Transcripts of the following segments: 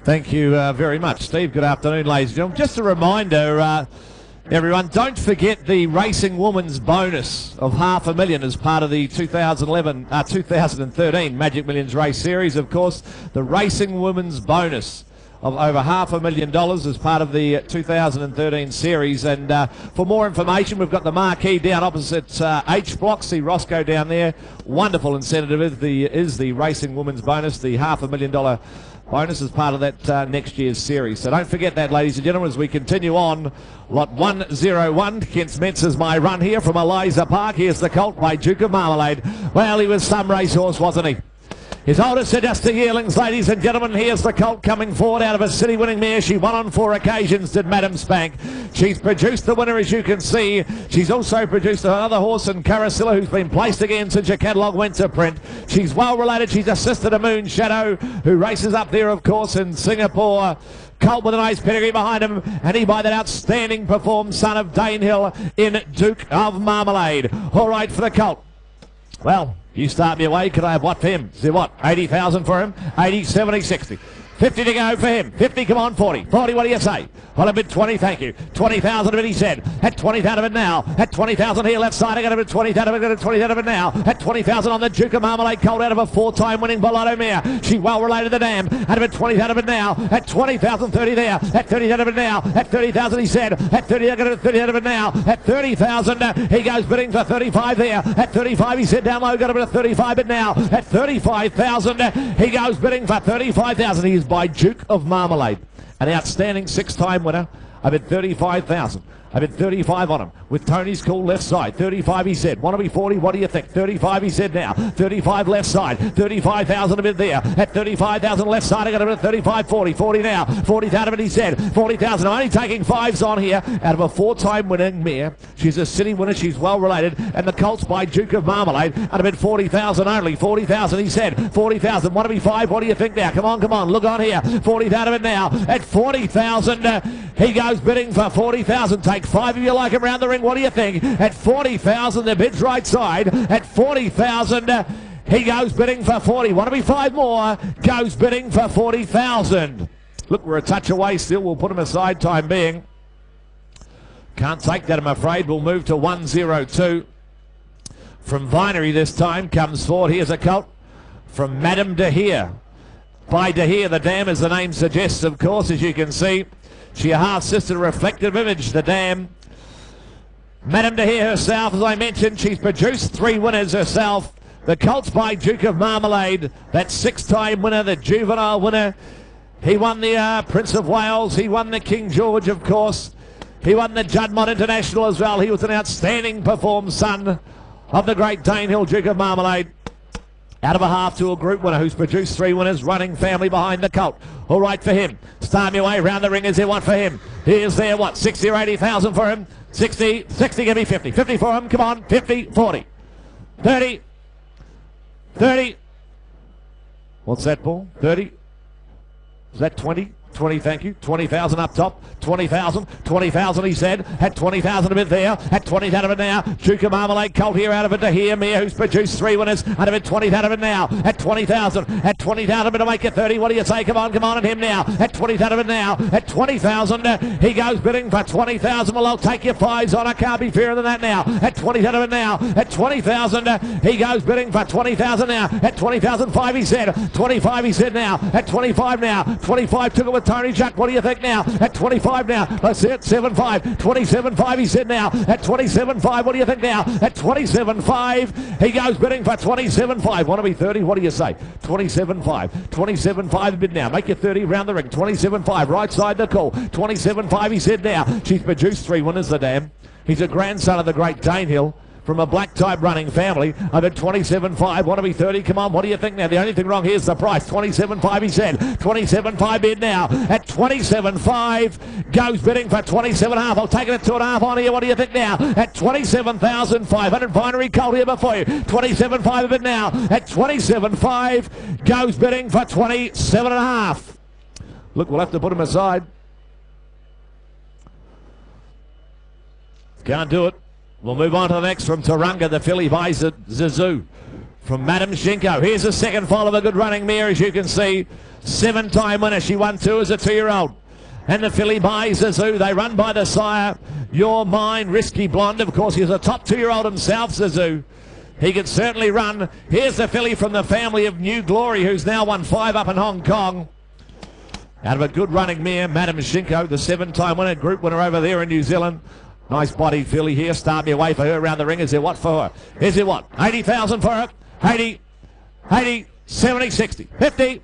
Thank you very much, Steve. Good afternoon, ladies and gentlemen. Just a reminder, everyone, don't forget the Racing Woman's bonus of $500,000 as part of the 2013 Magic Millions Race Series. Of course, the Racing Woman's bonus of over $500,000 as part of the 2013 series. And for more information, we've got the marquee down opposite H Block. See Roscoe down there. Wonderful incentive is the Racing Woman's bonus, the $500,000 bonus as part of that next year's series. So don't forget that, ladies and gentlemen, as we continue on. Lot 101, Kent Spencer's My Run here from Eliza Park. Here's the colt by Duke of Marmalade. Well, he was some racehorse, wasn't he? His oldest are just the yearlings, ladies and gentlemen. Here's the colt coming forward out of a city-winning mare. She won on 4 occasions, did Madam Spank. She's produced the winner, as you can see. She's also produced another horse in Carasilla, who's been placed again since your catalogue went to print. She's well related. She's a sister to Moon Shadow, who races up there, of course, in Singapore. Colt with a nice pedigree behind him, and he by that outstanding performed son of Danehill in Duke of Marmalade. All right for the colt. Well, you start me away. Could I have what for him? See what? 80,000 for him? 80, 70, 60. 50 to go for him. 50, come on, 40. 40, what do you say? Well, a bid 20, thank you. 20,000 of it, he said. At 20,000 of it now. At 20,000 here, left side, I got a bid 20,000 of it, 20,000 of it now. At 20,000 on the Duke of Marmalade colt out of a 4-time winning Bolado mare. She well related to the dam. At a bid 20,000 of it now. At 20,000, 30 there. At 30,000 of it now. At 30,000, he said. At 30, I got a 30,000 of it now. At 30,000, he goes bidding for 35 there. At 35, he said down low, got a bit of 35 bid now. At 35,000, he goes bidding for 35,000. He is by Duke of Marmalade, an outstanding 6-time winner. I bid 35,000. I bid 35 on him with Tony's call left side. 35, he said. Want to be 40? What do you think? 35, he said now. 35 left side. 35,000 a bid there. At 35,000 left side, I got a bit of 35, 40. 40 now. 40,000 of it, he said. 40,000. I'm only taking 5s on here out of a 4-time winning mare. She's a city winner. She's well related. And the colt's by Duke of Marmalade. And a bid 40,000 only. 40,000, he said. 40,000. Want to be 5? What do you think now? Come on, come on. Look on here. 40,000 of it now. At 40,000, he goes bidding for 40,000. Take 5 if you like him round the ring. What do you think? At 40,000, the bid's right side. At 40,000, he goes bidding for 40. Want to be 5 more? Goes bidding for 40,000. Look, we're a touch away still. We'll put him aside time being. Can't take that, I'm afraid. We'll move to 102. From Vinery this time comes forward. Here's a colt from Madame De Here. By De Here, the dam, as the name suggests, of course, as you can see. She a half-sister reflective image, the dam. Madame De Here herself, as I mentioned, she's produced 3 winners herself. The colt's by Duke of Marmalade, that 6-time winner, the juvenile winner. He won the Prince of Wales. He won the King George, of course. He won the Juddmonte International as well. He was an outstanding performed son of the great Danehill, Duke of Marmalade. Out of a half to a group winner who's produced 3 winners, running family behind the colt. All right for him. Start me away round the ring as they want for him. Here's there, what, 60 or 80,000 for him? 60, give me 50. 50 for him, come on, 50, 40. 30, 30. What's that, Paul? 30. Is that 20? 20, thank you. 20,000 up top. 20,000. 20,000, he said. At 20,000 a bit there. At 20,000 of it now. Duke of Marmalade colt here out of it to here. Mia, who's produced 3 winners. Out of it, 20,000 of it now. At 20,000. At 20,000 of it to make it 30. What do you say? Come on, and him now. At 20,000 of it now. At 20,000, he goes bidding for 20,000. Well, I'll take your 5s on. I can't be fairer than that now. At 20,000 of it now. At 20,000, he goes bidding for 20,000 now. At 20,005, he said. 25, he said now. At 25 now. 25 took it with Tony Chuck. What do you think now? At 25 now. Let's see it. 7.5. 27.5, he said now. At 27.5, what do you think now? At 27.5, he goes bidding for 27.5. Want to be 30? What do you say? 27.5. 27.5 a bid now. Make it 30 round the ring. 27.5. Right side the call. 27.5, he said now. She's produced 3 winners, the dam. He's a grandson of the great Danehill. From a black type running family. I've at 27.5. Want to be 30? Come on, what do you think now? The only thing wrong here is the price. 27.5, he said. 27.5 bid now. At 27.5, goes bidding for 27.5. I'll take it at 2.5 on here. What do you think now? At 27,500. Vinery colt here before you. 27.5 of it now. At 27.5, goes bidding for 27.5. Look, we'll have to put him aside. Can't do it. We'll move on to the next from Turunga, the filly by Zizou. from Madam Shinko. Here's the second foal of a good running mare, as you can see. 7-time winner. She won 2 as a 2-year-old. And the filly by Zazu. They run by the sire, Your Mine, Risky Blonde. Of course, he's a top 2-year-old himself, Zazu. He can certainly run. Here's the filly from the family of New Glory, who's now won 5 up in Hong Kong. Out of a good running mare, Madam Shinko, the 7-time winner, group winner over there in New Zealand. Nice body filly here. Start me away for her around the ring. Is there what for her? Is there what? 80,000 for her. 80, 70, 60, 50,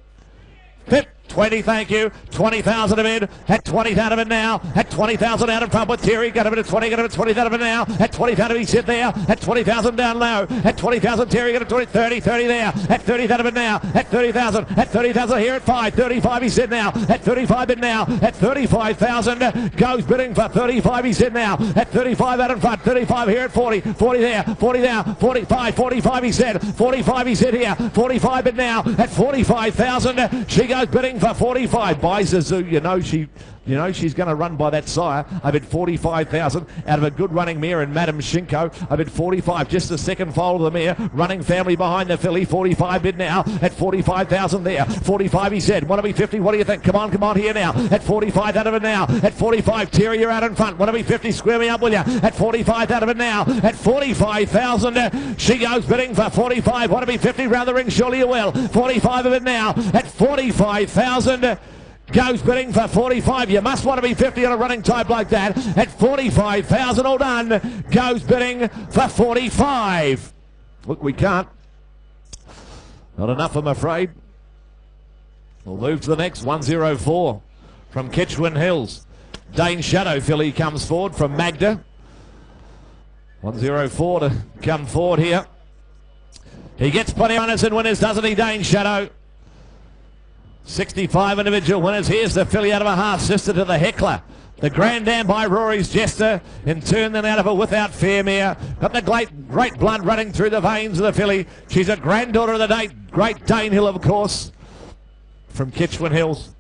20, thank you. 20,000 of it. At 20 out of it now. At 20,000 out in front with Terry. Got him at 20. Got him at 20 out of it now. At 20,000 he sit there. At 20,000 down low. At 20,000 Terry got him 20. 30 there. At 30 out of it now. At 30,000. At 30,000 here at 5. 35 he sit now. At 35 bid now. At 35,000 goes bidding for 35 he sit now. At 35 out in front. 35 here at 40. 40 there. 40 there. 45. 45 he said. 45 he said here. 45 bid now. At 45,000 she goes bidding for 45 by Zazu. You know she's going to run by that sire. I bid 45,000 out of a good running mare in Madam Shinko. I bid 45, just the second foal of the mare. Running family behind the filly. 45 bid now at 45,000 there. 45 he said. Want to be 50? What do you think? Come on here now. At 45 out of it now. At 45, Terry, you're out in front. Want to be 50? Square me up, will you? At 45 out of it now. At 45,000 she goes bidding for 45. Want to be 50? Round the ring, surely you will. 45 of it now. At 45,000 goes bidding for 45. You must want to be 50 on a running type like that. At 45,000, all done. Goes bidding for 45. Look, we can't. Not enough, I'm afraid. We'll move to the next. 104 from Kitchwin Hills. Dane Shadow filly comes forward from Magda. 104 to come forward here. He gets plenty of runners and winners, doesn't he, Dane Shadow? 65 individual winners. Here's the filly out of a half sister to the Heckler. The Grand Dam by Rory's Jester. In turn then out of a Without Fair mare. Got the great blood running through the veins of the filly. She's a granddaughter of the great Dane Hill, of course, from Kitchwin Hills.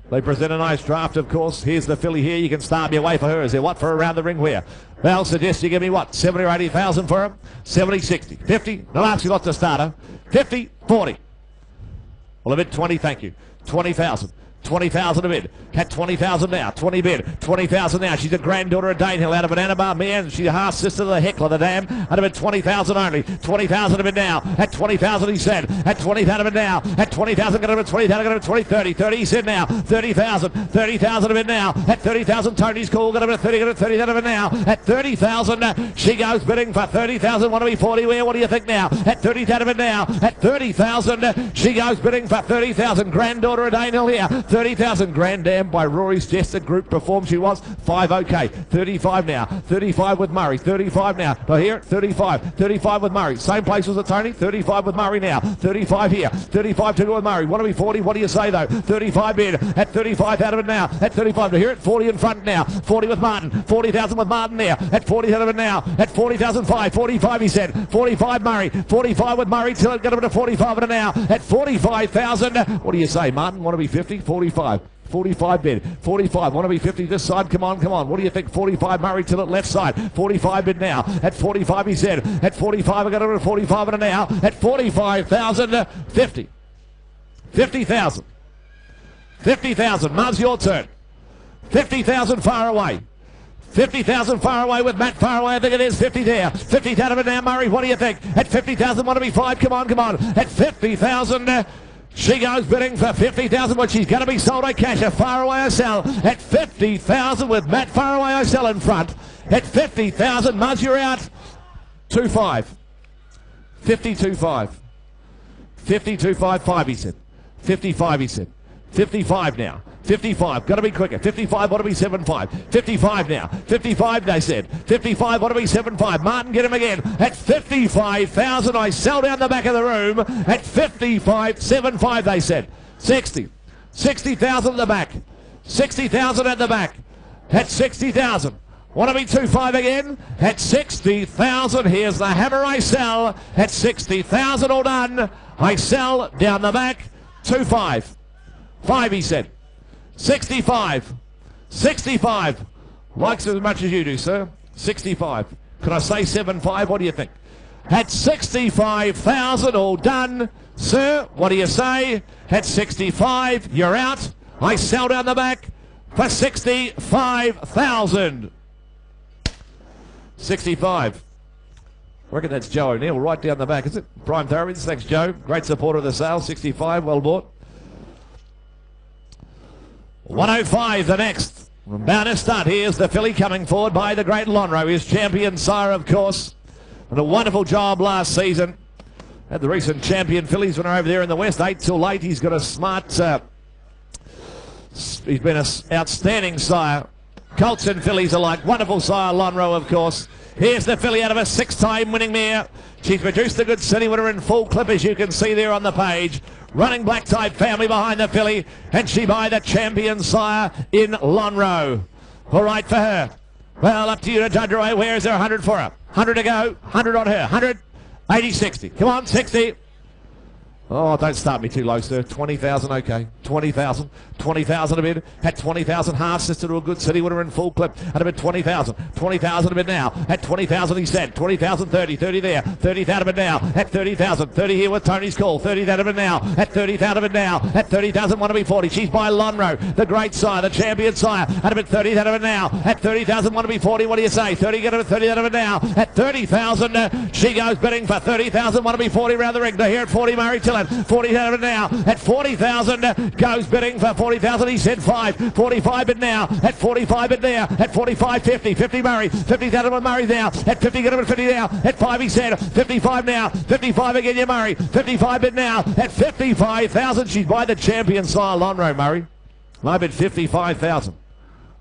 They present a nice draft, of course. Here's the filly here. You can start me away for her. Is there what for around the ring where? Well, suggest you give me what? 70 or 80,000 for her? 70, 60, 50. No, actually lots to start her. 50, 40. Well, a bid 20, thank you. 20,000. 20,000 a bid. At 20,000 now. 20 bid. 20,000 now. She's a granddaughter of Danehill out of an Anabar mare, and she's a half sister of the Heckler, the Dam. Out of it 20,000 only. 20,000 a bid now. At 20,000 he said. At 20,000 a bid now. At 20,000 got him at 20,000 got him at 20, 30. 30 he said now. 30,000. 30,000 a bid now. At 30,000 Tony's call got him at 30. Got him at 30,000 a bid now. At 30,000 she goes bidding for 30,000. Want to be 40 where? What do you think now? At 30,000 a bid now. At 30,000 she goes bidding for 30,000. Granddaughter of Danehill here. 30,000 Grand Dam by Rory's Jester. Group performed. She was 5 okay. 35 now. 35 with Murray. 35 now. Do I hear it? 35. 35 with Murray. Same place as the Tony. 35 with Murray now. 35 here. 35 to go with Murray. Want to be 40? What do you say though? 35 bid. At 35 out of it now. At 35 to hear it. 40 in front now. 40 with Martin. 40,000 with Martin there. At 40 out of it now. At 40,005. 45 he said. 45 Murray. 45 with Murray till it got him to 45 and now. At 45,000. What do you say, Martin? Want to be 50? 45. 45 bid. 45. Want to be 50 this side. Come on. What do you think? 45 Murray till it left side. 45 bid now. At 45 he said. At 45 I got him at 45 and now. At 45,000. 50. 50,000. 50,000. Muzz, your turn. 50,000 far away. 50,000 far away with Matt far away. I think it is 50 there. 50 out of it now, Murray. What do you think? At 50,000. Want to be 5. Come on. At 50,000. She goes bidding for 50,000, but she's going to be sold. I cash a far away I sell at 50,000 with Matt far away I sell in front. At 50,000, Muzz, you're out. 2-5. 50-2-5. 50-2-5-5, he said. 55, he said. 55 now. 55, got to be quicker. 55, want to be 7-5. 55 now. 55, they said. 55, want to be 7-5. Martin, get him again. At 55,000, I sell down the back of the room. At 55, 7-5, they said. 60. 60,000 at the back. 60,000 at the back. At 60,000. Want to be 2-5 again? At 60,000, here's the hammer I sell. At 60,000, all done. I sell down the back. 2-5. 5, he said. 65. 65. Likes it as much as you do, sir. 65. Could I say 7-5? What do you think? at 65,000. All done. Sir, what do you say? At 65, you're out. I sell down the back for 65,000. 65. I reckon that's Joe O'Neill right down the back, is it? Prime Thoroughbreds, thanks Joe. Great supporter of the sale, 65, well bought. 105 the next. About to start. Here's the filly coming forward by the great Lonhro. His champion sire, of course. And a wonderful job last season. Had the recent champion fillies when over there in the West, 8 till 8. He's got a smart... he's been an outstanding sire. Colts and fillies alike. Wonderful sire, Lonhro, of course. Here's the filly out of a 6-time winning mare. She's produced a good city winner in full clip, as you can see there on the page. Running black type family behind the filly, and she by the champion sire in Lonhro. All right for her. Well, up to you to judge away. Where is there 100 for her? 100 to go. 100 on her. 100. 80, 60. Come on, 60. Oh, don't start me too low, sir. 20,000, okay. 20,000. 20,000 a bid. At 20,000, half sister to a good city winner in full clip. At a bid 20,000. 20,000 a bid now. At 20,000, he said. 20,000, 30. 30 there. 30,000 a bid now. At 30,000. 30 here with Tony's call. 30,000 a bid now. At 30,000 a bid now. At 30,000, want to be 40. She's by Lonhro, the great sire, the champion sire. At a bid 30,000 a bid now. At 30,000, want to be 40. What do you say? 30,000 a bid now. At 30,000, she goes bidding for 30,000. Want to be 40 round the ring. To here at 40, Murray Tillett. 40,000 now. At 40,000 goes bidding for 40,000. He said 5. 45 bid now. At 45 bid there. At 45, 50. 50 Murray. 50,000 with Murray now. At 50, get him at 50 now. At 5 he said. 55 now. 55 again, you Murray. 55 bid now. At 55,000 she's by the champion sire Lonhro, Murray. I bid 55,000.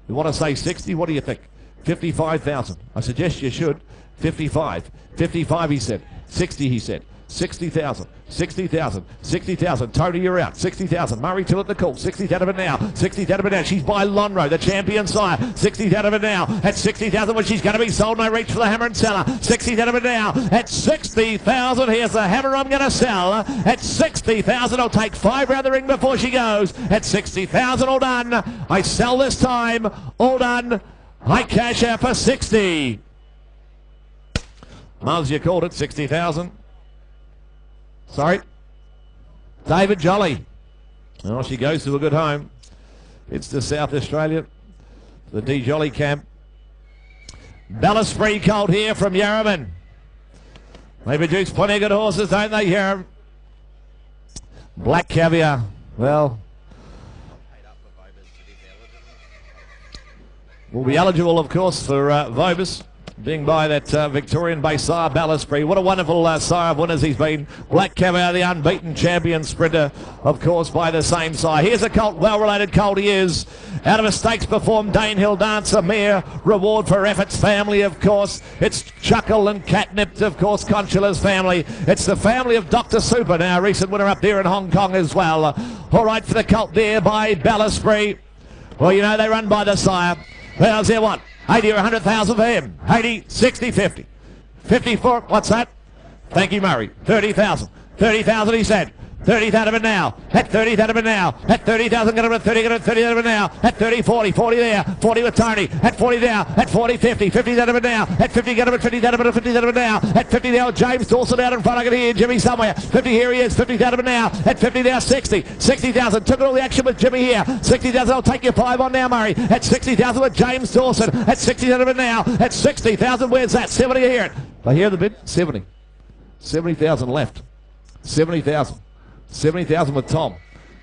You want to say 60? What do you think? 55,000. I suggest you should. 55. 55 he said. 60 he said. 60,000, 60,000, 60,000. Tony, you're out. 60,000. Murray Till at the call. 60,000 of it now. 60,000 of it now. She's by Lonhro, the champion sire. 60,000 of it now. At 60,000 when she's going to be sold. No reach for the hammer and seller. 60,000 of it now. At 60,000. Here's the hammer I'm going to sell. At 60,000. I'll take 5 round the ring before she goes. At 60,000. All done. I sell this time. All done. I cash out for 60. Muzz, you called it. 60,000. Sorry. David Jolly. Oh, she goes to a good home. It's to South Australia. The D Jolly camp. Ballast Free Colt here from Yarraman. They produce plenty of good horses, don't they, Yarram? Black Caviar. Well, will be eligible, of course, for Vobis. Being by that Victorian-based sire, Ballast Free. What a wonderful sire of winners he's been. Black Caviar, the unbeaten champion sprinter, of course, by the same sire. Here's a colt, well-related colt he is. Out of a stakes performed Danehill Dancer mare. Reward for efforts family, of course. It's Chuckle and Catnip, of course, Conchula's family. It's the family of Dr. Super, now recent winner up there in Hong Kong as well. All right for the colt there by Ballast Free. Well, you know they run by the sire. How's there what? 80 or 100,000 for him. 80, 60, 50. 54, what's that? Thank you, Murray. 30,000. 30,000 he said. 30,000 of it now. At 30,000 of it now. At 30,000, get him at 30, get him at 30,000 of it now. At 30, 40, 40 there. 40 with Tony. At 40 now. At 40, 50. 50,000 of it now. At 50, get him at 50,000 of it. 50,000 of it now. At 50 now. James Dawson out in front. I can hear Jimmy somewhere. 50, here he is. 50,000 of it now. At 50 now. 60. 60,000. Took all the action with Jimmy here. 60,000. I'll take you 5 on now, Murray. At 60,000 with James Dawson. At 60,000 of it now. At 60,000. Where's that? 70, you hear it. I hear the bid. 70. 70,000 left. 70,000. 70,000 with Tom.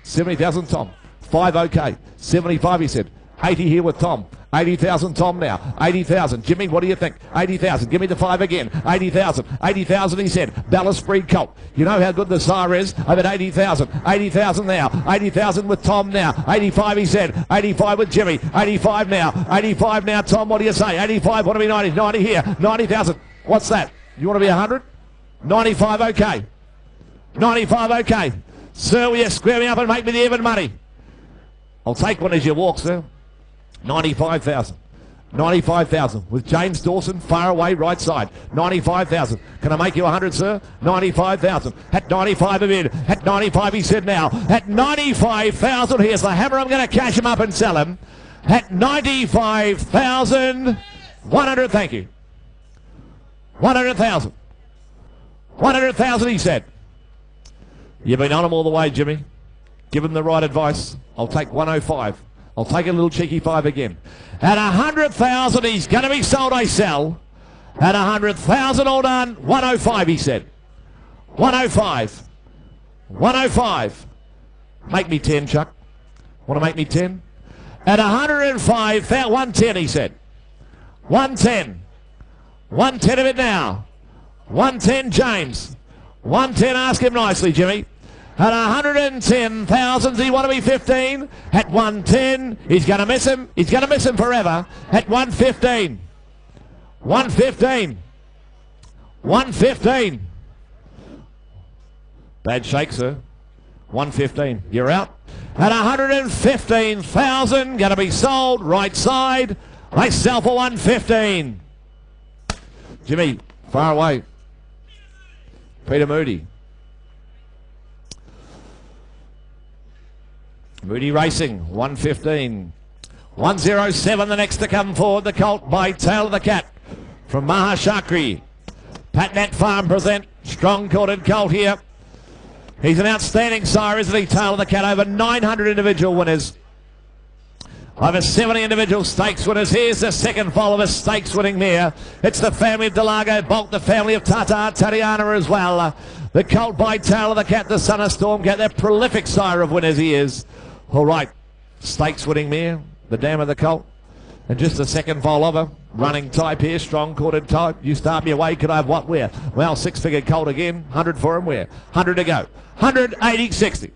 70,000 Tom. 5 okay. 75 he said. 80 here with Tom. 80,000 Tom now. 80,000. Jimmy, what do you think? 80,000. Give me the 5 again. 80,000. 80,000 he said. Ballast Free Colt. You know how good the sire is? I'm at 80,000. 80,000 now. 80,000 with Tom now. 85 he said. 85 with Jimmy. 85 now. 85 now Tom. What do you say? 85. Want to be 90. 90 here. 90,000. What's that? You want to be 100? 95 okay. 95 okay. Sir, will you square me up and make me the even money? I'll take one as you walk, sir. 95,000. 95,000 with James Dawson far away right side. 95,000. Can I make you 100, sir? 95,000. At 95 a bid. At 95 he said now. At 95,000. Here's the hammer. I'm going to cash him up and sell him. At 95,000. 100. Thank you. 100,000. 100,000, he said. You've been on him all the way, Jimmy. Give him the right advice. I'll take 105. I'll take a little cheeky 5 again. At 100,000, he's going to be sold, I sell. At 100,000, all done. 105, he said. 105. 105. Make me 10, Chuck. Want to make me 10? At 105, 110, he said. 110. 110 of it now. 110, James. 110, ask him nicely, Jimmy. At 110,000, does he want to be 15? At 110, he's going to miss him. He's going to miss him forever. At 115. 115. 115. Bad shake, sir. 115. You're out. At 115,000, going to be sold. Right side. I sell for 115. Jimmy, far away. Peter Moody. Moody Racing, 115. 107, the next to come forward, the colt by Tail of the Cat from Mahashakri. Patnat Farm present, strong corded colt here. He's an outstanding sire, isn't he, Tail of the Cat? Over 900 individual winners. Over 70 individual stakes winners. Here's the second foal of a stakes winning mare. It's the family of Delago Bolt, the family of Tata Tatiana as well. The colt by Tail of the Cat, the son of Stormcat, that prolific sire of winners he is. All right, stakes winning mare, the dam of the colt. And just the second foal of her. Running type here, strong corded type. You start me away, could I have what, where? Well, 6-figure colt again. 100 for him, where? 100 to go. 180, 60.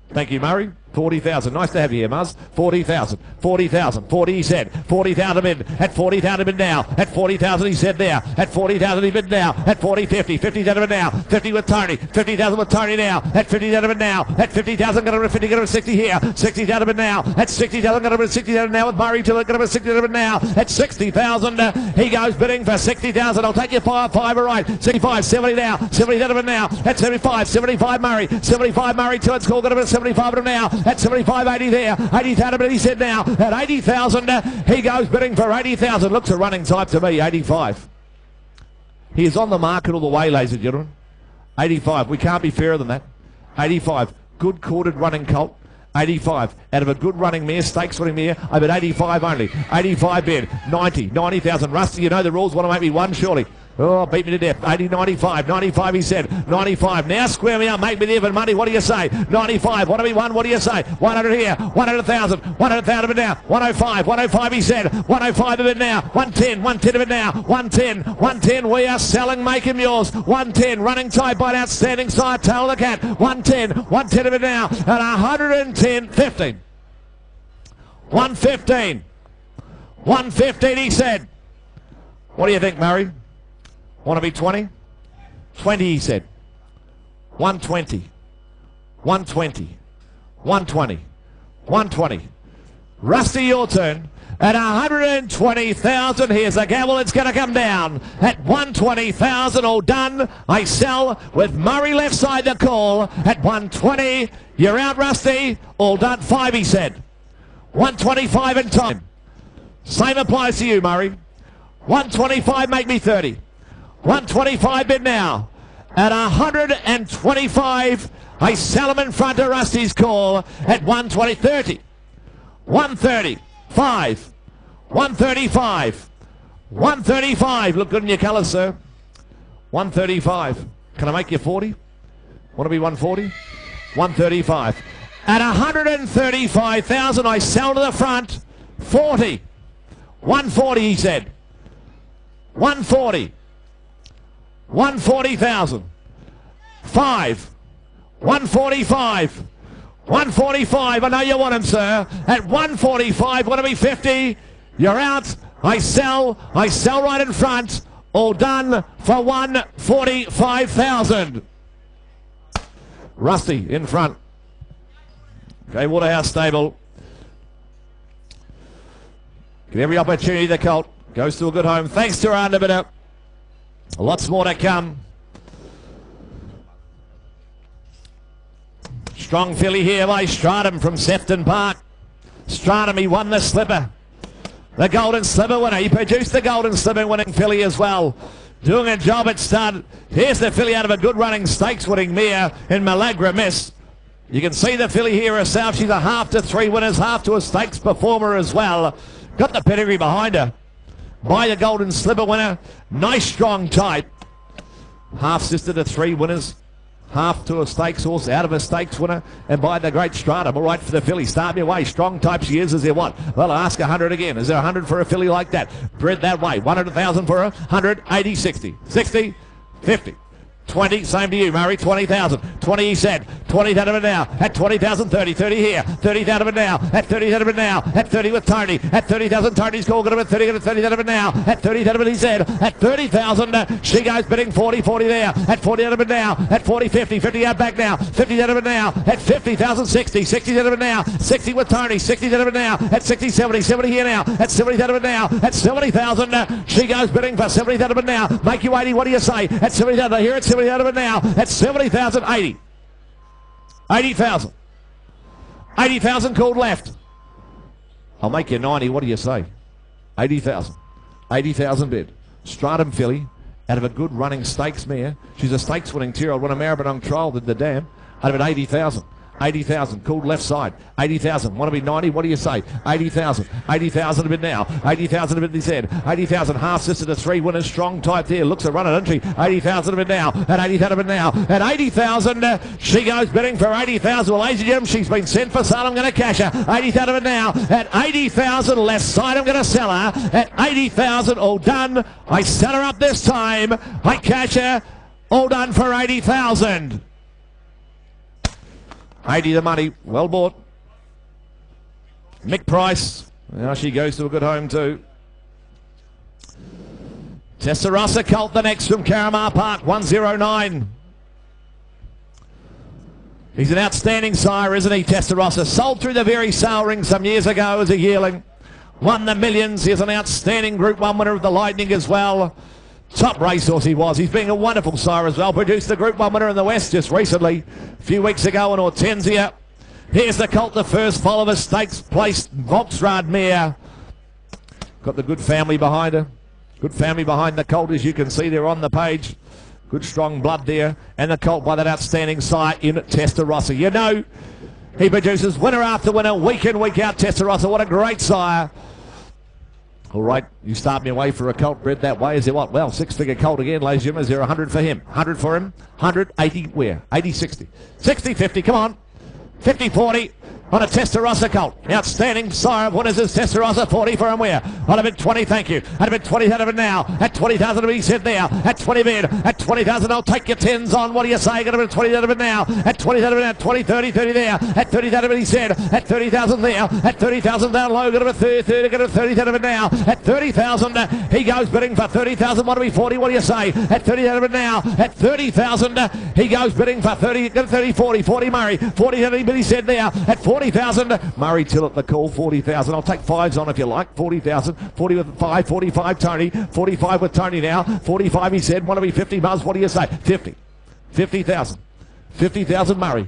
Thank you, Murray. 40,000. Nice to have you here, Muzz. 40,000. 40,000. 40, he said. 40,000 bid. At 40,000 bid now. At 40,000, he said there. At 40,000, he bid now. At 40, 50. 50,000 bid now. 50 with Tony. 50,000 with Tony now. At 50,000 bid now. At 50,000, going to 50, going to 60 here. 60,000 bid now. At 60,000, going to 60,000 now with Murray to going to 60,000 bid now. At 60,000, he goes bidding for 60,000. I'll take you 5, all right. 65, 70 now. 70,000 bid now. At 75, 75 Murray. 75 Murray to its call. Going to 75 of him now. At 75, 80 there. 80,000, he said now. At 80,000, he goes bidding for 80,000. Looks a running type to me, 85. He is on the market all the way, ladies and gentlemen. 85. We can't be fairer than that. 85. Good corded running colt. 85. Out of a good running mare, stakes winning mare, I'm at 85 only. 85 bid. 90. 90,000. Rusty, you know the rules. Want to make me one, surely. Oh, beat me to death. 80, 95. 95, he said. 95. Now square me up. Make me the even money. What do you say? 95. Want to be one? What do you say? 100 here. 100,000. 100,000 of it now. 105. 105, he said. 105 of it now. 110. 110 of it now. 110. 110. We are selling. Make him yours. 110. Running tight by an outstanding side. Tail of the Cat. 110. 110 of it now. At 110. 15. 115. 115, he said. What do you think, Murray? Want to be 20? 20, he said. 120. 120. 120. 120. Rusty, your turn. At 120,000, here's the gavel. It's going to come down. At 120,000, all done. I sell with Murray left side the call. At 120, you're out, Rusty. All done. 5, he said. 125 in time. Same applies to you, Murray. 125, make me 30. 125 bid now. At 125, I sell him in front of Rusty's call at 120, 30. 130, 5. 135. 135. Look good in your colours, sir. 135. Can I make you 40? Want to be 140? 135. At 135,000, I sell to the front. 40. 140, he said. 140. 140,000. 5. 145. 145. I know you want him, sir. At 145, want to be 50. You're out. I sell right in front. All done for 145,000. Rusty in front. Okay, Waterhouse Stable. Get every opportunity the colt goes to a good home. Thanks to our underbidder. Lots more to come. Strong filly here by Stratum from Sefton Park. Stratum, he won the slipper. The Golden Slipper winner. He produced the Golden Slipper winning filly as well. doing a job at stud. Here's the filly out of a good running stakes winning mare in Malagra Miss. You can see the filly here herself. She's a half to 3 winners, half to a stakes performer as well. Got the pedigree behind her. By the Golden Slipper winner. Nice strong type. Half sister to 3 winners. Half to a stakes horse, out of a stakes winner, and by the great Stratum. All right for the filly. Start me away. Strong type she is. Is there what? Well, I'll ask 100 again. Is there 100 for a filly like that? Bred that way. 100,000 for her. 100, 80, 60. 60, 50. 20, same to you, Murray, 20,000. 20 he said. 20 out of it now. At 20,000, 30. 30 here. 30 out of it now. At 30 out of it now. At 30 with Tony. At 30,000, Tony's call. Got him at 30. 30 out of it now. At 30 out of it, he said. At 30,000, she goes bidding 40. 40 there. At 40 out of it now. At 40, 50. 50 out back now. 50 out of it now. At 50,000, 60. 60 out of it now. 60 with Tony. 60 out of it now. At 60, 70. 70 here now. At 70 out of it now. At 70,000, she goes bidding for 70 out of it now. Make you 80. What do you say? At 70,000, I hear it. 70 out of it now. At 70,000, 80. 80,000. 80,000 called left. I'll make you 90. What do you say? 80,000. 80,000 bid. Stratum filly out of a good running stakes mare. She's a stakes winning 2-year-old. Won a Maribyrnong trial at the dam. Out of it 80,000. 80,000 called left side. 80,000. Want to be 90? What do you say? 80,000. 80,000 a bid now. 80,000 a bid he said. 80,000 half sister to 3 winners. Strong type there. Looks a run at entry. 80,000 a bid now. At 80,000 a bid now. At 80,000 she goes bidding for 80,000. Well, ladies and gentlemen, she's been sent for sale. I'm going to cash her. 80,000 a bid now. At 80,000 left side. I'm going to sell her. At 80,000 all done. I sell her up this time. I cash her. All done for 80,000. 80 the money, well bought. Mick Price, now she goes to a good home too. Testarossa Colt, the next from Caramar Park, 109. He's an outstanding sire, isn't he, Testarossa? Sold through the very sale ring some years ago as a yearling. Won the millions. He's an outstanding Group 1 winner of the Lightning as well. Top racehorse he was. He's been a wonderful sire as well. Produced the Group 1 winner in the West just recently, a few weeks ago in Hortensia. Here's the colt, the first foal of a stakes placed Volksrad mare. Got the good family behind her. Good family behind the colt, as you can see there on the page. Good strong blood there. And the colt by that outstanding sire in Testarossa. You know, he produces winner after winner, week in, week out, Testarossa. What a great sire. All right, you start me away for a colt bred that way. Is there what? Well, 6-figure colt again, ladies and gentlemen. Is there 100 for him? 100 for him? 100, 80, where? 80, 60. 60, 50, come on. 50, 40 on a Testarossa colt. Outstanding sire of winners is Testarossa. 40 for him where? On a bid 20, thank you. At a bid 20 out of it now. At 20,000 to be said there. At 20 bid. At 20,000, I'll take your 10s on. What do you say? Got a bid 20 out of it now. At 20 out of it now. 20, 30, 30 there. At 30 out of it, he said. At 30,000 there. At 30,000 down low. Got a bid 30, 30. Got a bid 30 out of it now. At 30,000, he goes bidding for 30,000. Want to be 40? What do you say? At 30 out of it now. At 30,000, he goes bidding for 30. Got a 30, 40. 40 Murray. 40 out of it, he said there. At 40,000. Murray till at the call, 40,000. I'll take 5s on if you like. 40,000. 40 with 5. 45 Tony. 45 with Tony now. 45 he said. Want to be 50 Buzz. What do you say? 50. 50,000. 50,000 Murray.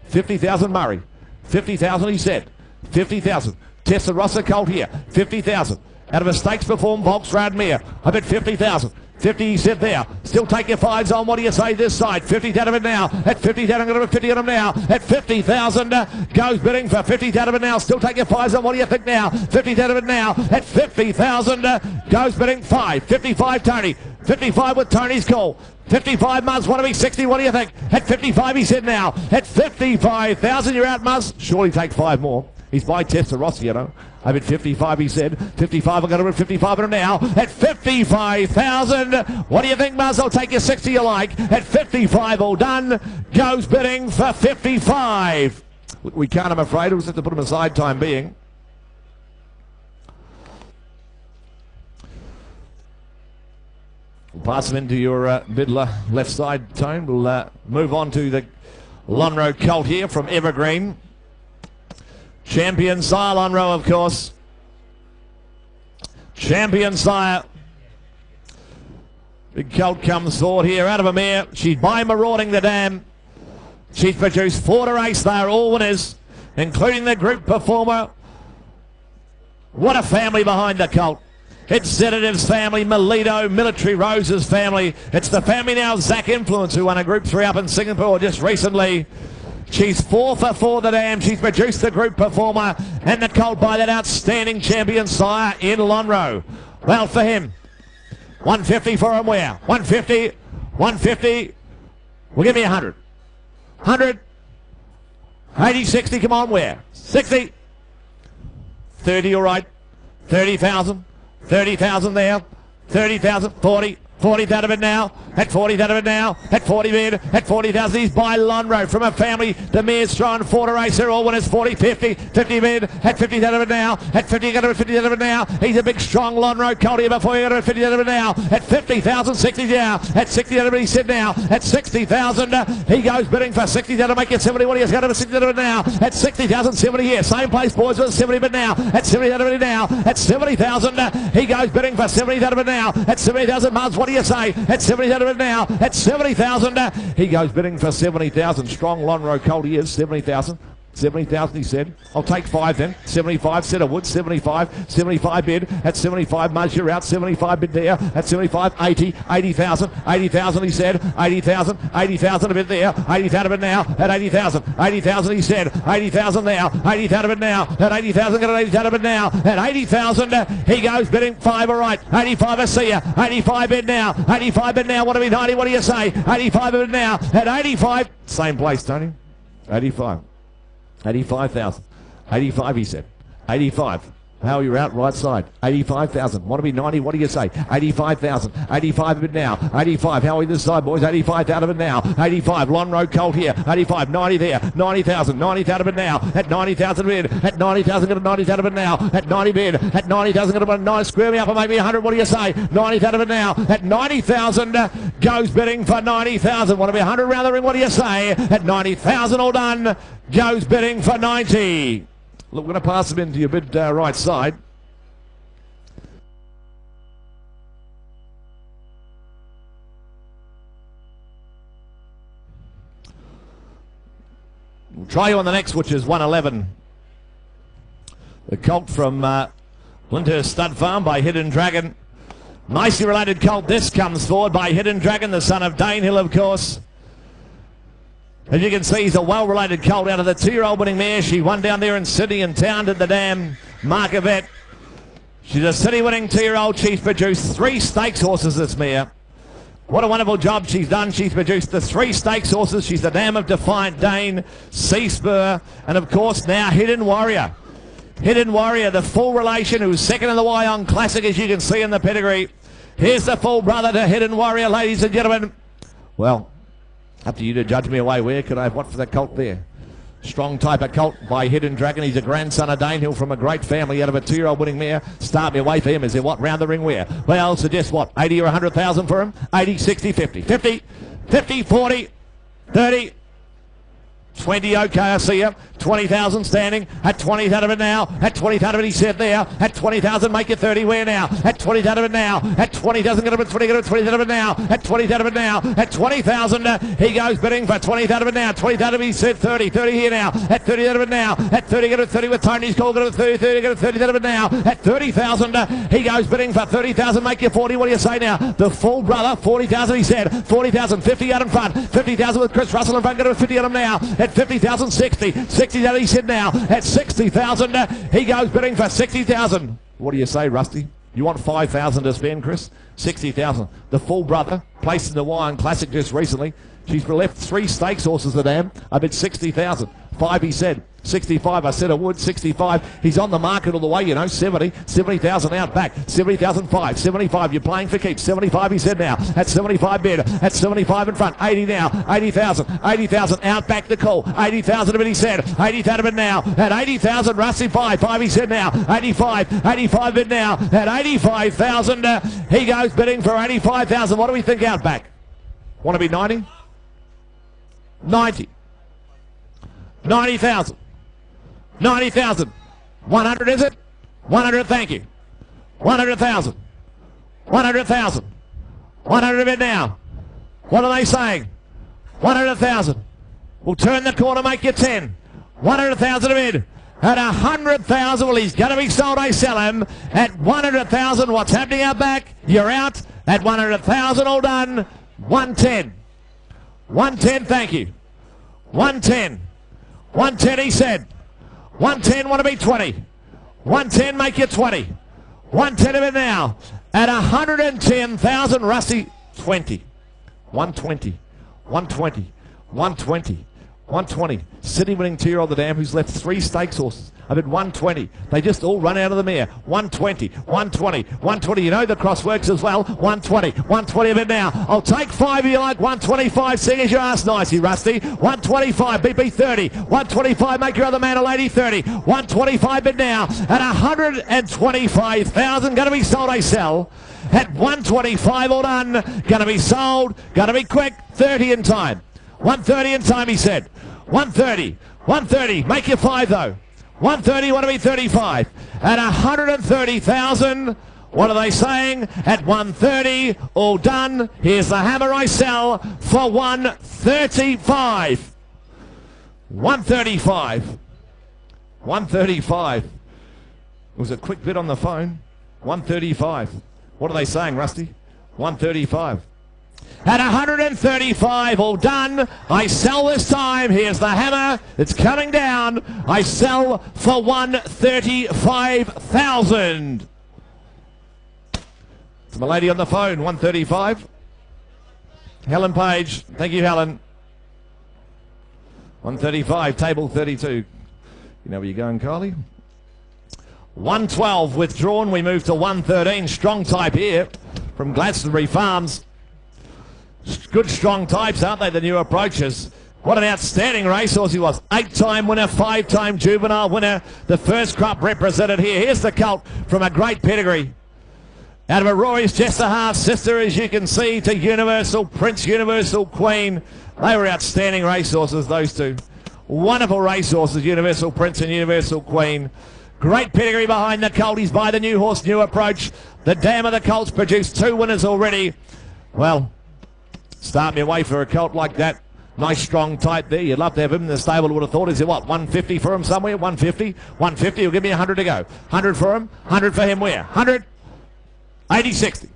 50,000 Murray. 50,000 he said. 50,000. Testarossa colt here. 50,000. Out of a stakes perform Volksrad mare. I bet 50,000. 50 he said there. Still take your 5s on. What do you say this side? 50 out of it now. At 50 out of it, 50 out of it now. At 50,000 goes bidding for 50 out of it now. Still take your 5s on. What do you think now? 50 out of it now. At 50,000 goes bidding 5. 55 Tony. 55 with Tony's call. 55 Muzz, want to be 60, what do you think? At 55 he said now. At 55,000 you're out Muzz. Surely take 5 more. He's by Testarossa, you know. I bet 55 he said. 55, I've got to bid 55 on him now. At 55,000. What do you think, Muzz? I'll take your 60 you like. At 55 all done. Goes bidding for 55. We can't, I'm afraid. We'll just have to put him aside time being. We'll pass him into your Bidler left side, Tone. We'll move on to the Lonhro colt here from Evergreen. Champion sire, Lonhro, of course. Champion sire. Big colt comes forward here out of a mare. She's by Marauding the Dam. She's produced 4 to race. They are all winners, including the group performer. What a family behind the colt. It's Sedative's family, Melito, Military Rose's family. It's the family now of Zach Influence, who won a Group 3 up in Singapore just recently. She's 4 for 4 the dam. She's produced the group performer and the colt by that outstanding champion sire in Lonhro. Well, for him, 150 for him where? 150, 150. Well, give me 100. 100. 80, 60, come on, where? 60. 30, all right. 30,000. 30,000 there. 30,000. 40. 40 out of it now. At 40 out of it now. At 40 bid. At 40,000. He's by Lonhro from a family. The mare's trying 4 to race. They're all winners. 40, 50. 50 bid. At 50 out of it now. At 50 out of it. 50 out of it now. He's a big strong Lonhro colt here before you got to 50 out of it now. At 50,000. 60 now. At 60 out of it. He said now. At 60,000. He goes bidding for 60 to make it 70. What he has got to 60 out of it now. At 60,000. 70 here. Same place, boys, with 70 bid now. At 70 out of it now. At 70,000. He goes bidding for 70 out of it now. At 70,000. Mars, what do you say? At 70 out of it now. At 70,000. He goes bidding for 70,000. Strong Lonhro colt he is. 70,000. 70,000 he said. I'll take 5 then. 75, Cedar Wood, 75. 75 bid. At 75, Muzz, out. 75 bid there. At 75, 80. 80,000. 80,000 he said. 80,000. 80,000 a bid there. 80 out of it now. At 80,000. 80,000 he said. 80,000 now. 80 out of it now. At 80,000. Got an 80 out of it now. At 80,000 he goes bidding 5 all right. 85 I see ya. 85 bid now. 85 bid now. What do we 90? What do you say? 85 bid now. At 85. Same place, Tony. 85. 85,000. 85 he said. 85. How are you out? Right side. 85,000. Want to be 90? What do you say? 85,000. 85 of it now. 85. How are we this side, boys? 85 out of it now. 85. Lonhro colt here. 85. 90 there. 90,000. 90 out of it now. At 90,000 bid. At 90,000. Got a 90 out of it now. At 90 bid. At 90,000. Got a 9. Square me up and make me 100. What do you say? 90 out of it now. At 90,000. Goes bidding for 90,000. Want to be 100 around the ring? What do you say? At 90,000. All done. Goes bidding for 90. Look, we're going to pass him into your bid right side. We'll try you on the next, which is 111. The colt from Lyndhurst Stud Farm by Hidden Dragon. Nicely related colt. This comes forward by Hidden Dragon, the son of Danehill, of course. As you can see, he's a well-related colt out of the 2-year-old winning mare. She won down there in Sydney and towned at the dam. Markovet. She's a city-winning 2-year-old. She's produced 3 stakes horses, this mare. What a wonderful job she's done. She's produced the 3 stakes horses. She's the dam of Defiant Dane, Sea Spur, and of course now Hidden Warrior. Hidden Warrior, the full relation, who's second in the Wyong Classic, as you can see in the pedigree. Here's the full brother to Hidden Warrior, ladies and gentlemen. Well, up to you to judge me away. Where could I have what for that colt there? Strong type of colt by Hidden Dragon. He's a grandson of Danehill from a great family out of a 2-year-old winning mare. Start me away for him. Is there what? Round the ring where? Well, suggest what? 80 or 100,000 for him? 80, 60, 50. 50, 50, 40, 30, 20, okay, I see you. 20,000 standing. At 20 out of it now. At 20 out of it, he said there. At 20,000, make it 30. Where now? At 20 out of it now. At 20,000, get up at 20, get up at 20 out of it now. At 20 out of it now. At 20,000, he goes bidding for 20 out of it now. 20 out of it, he said 30. 30 here now. At 30 out of it now. At 30, get up at 30 with Tony's call. Get up at 30, 30, get up at 30 out of it now. At 30,000, he goes bidding for 30,000, make you 40. What do you say now? The full brother, 40,000, he said. 40,000, 50 out in front. 50,000 with Chris Russell in front. Get up at 50 out of him now. At 50,000, 60. 60 out, he said now. At 60,000, he goes bidding for 60,000. What do you say, Rusty? You want 5,000 to spend, Chris? 60,000. The full brother, placed in the Wyong Classic just recently. She's left 3 stakes horses the dam. I bid 60,000. 5, he said. 65, I said I would. 65, he's on the market all the way, you know. 70, 70,000 out back. 70,005, 75, you're playing for keeps. 75, he said now. At 75 bid. At 75 in front. 80 now. 80,000, 80,000 out back the call. 80,000 of it, he said. 80,000 of it now. At 80,000, Rusty 5, he said now. 85, 85 bid now. At 85,000, he goes bidding for 85,000. What do we think out back? Want to be 90? 90. 90,000. 90,000. 100 is it? 100, thank you. 100,000. 100,000. 100 of it now. What are they saying? 100,000. We'll turn the corner, make you 10. 100,000 of it. at 100,000. Well, he's going to be sold. I sell him at 100,000. What's happening out back? You're out at 100,000. All done. 110. 110, thank you. 110. 110, he said. 110, want to be 20. 110, make you 20. 110 of it now. At 110,000, Rusty, 20. 120. 120. 120. 120. City winning 2-year-old the dam who's left 3 stakes horses. I bid 120. They just all run out of the mare. 120. 120. 120. You know the cross works as well. 120. 120 of it now. I'll take 5 if you like. 125. Seeing as you asked nicely, Rusty. 125. BP 30. 125. Make your other man a lady 30. 125 bid now. At 125,000. Going to be sold. I sell. At 125. All done. Going to be sold. Going to be quick. 30 in time. 130 in time, he said. 130. 130. Make your 5, though. 130, want to be 35. At 130,000. What are they saying? At 130, all done. Here's the hammer I sell for 135. 135. 135. It was a quick bid on the phone. 135. What are they saying, Rusty? 135. At 135, all done. I sell this time. Here's the hammer. It's coming down. I sell for 135,000. It's my lady on the phone, 135. Helen Page. Thank you, Helen. 135, table 32. You know where you're going, Kylie? 112 withdrawn. We move to 113. Strong type here from Glastonbury Farms. Good strong types, aren't they, the new approaches? What an outstanding racehorse he was. 8-time winner, 5-time juvenile winner. The first crop represented here. Here's the colt from a great pedigree. Out of Aurora's Chester half sister, as you can see, to Universal Prince, Universal Queen. They were outstanding racehorses, those two. Wonderful racehorses, Universal Prince and Universal Queen. Great pedigree behind the colt. He's by the new horse, new approach. The dam of the colts produced 2 winners already. Well, start me away for a colt like that. Nice strong type there. You'd love to have him in the stable. Would have thought, is it what, 150 for him somewhere? 150? 150, he'll give me 100 to go. 100 for him, 100 for him where? 100? 80, 60.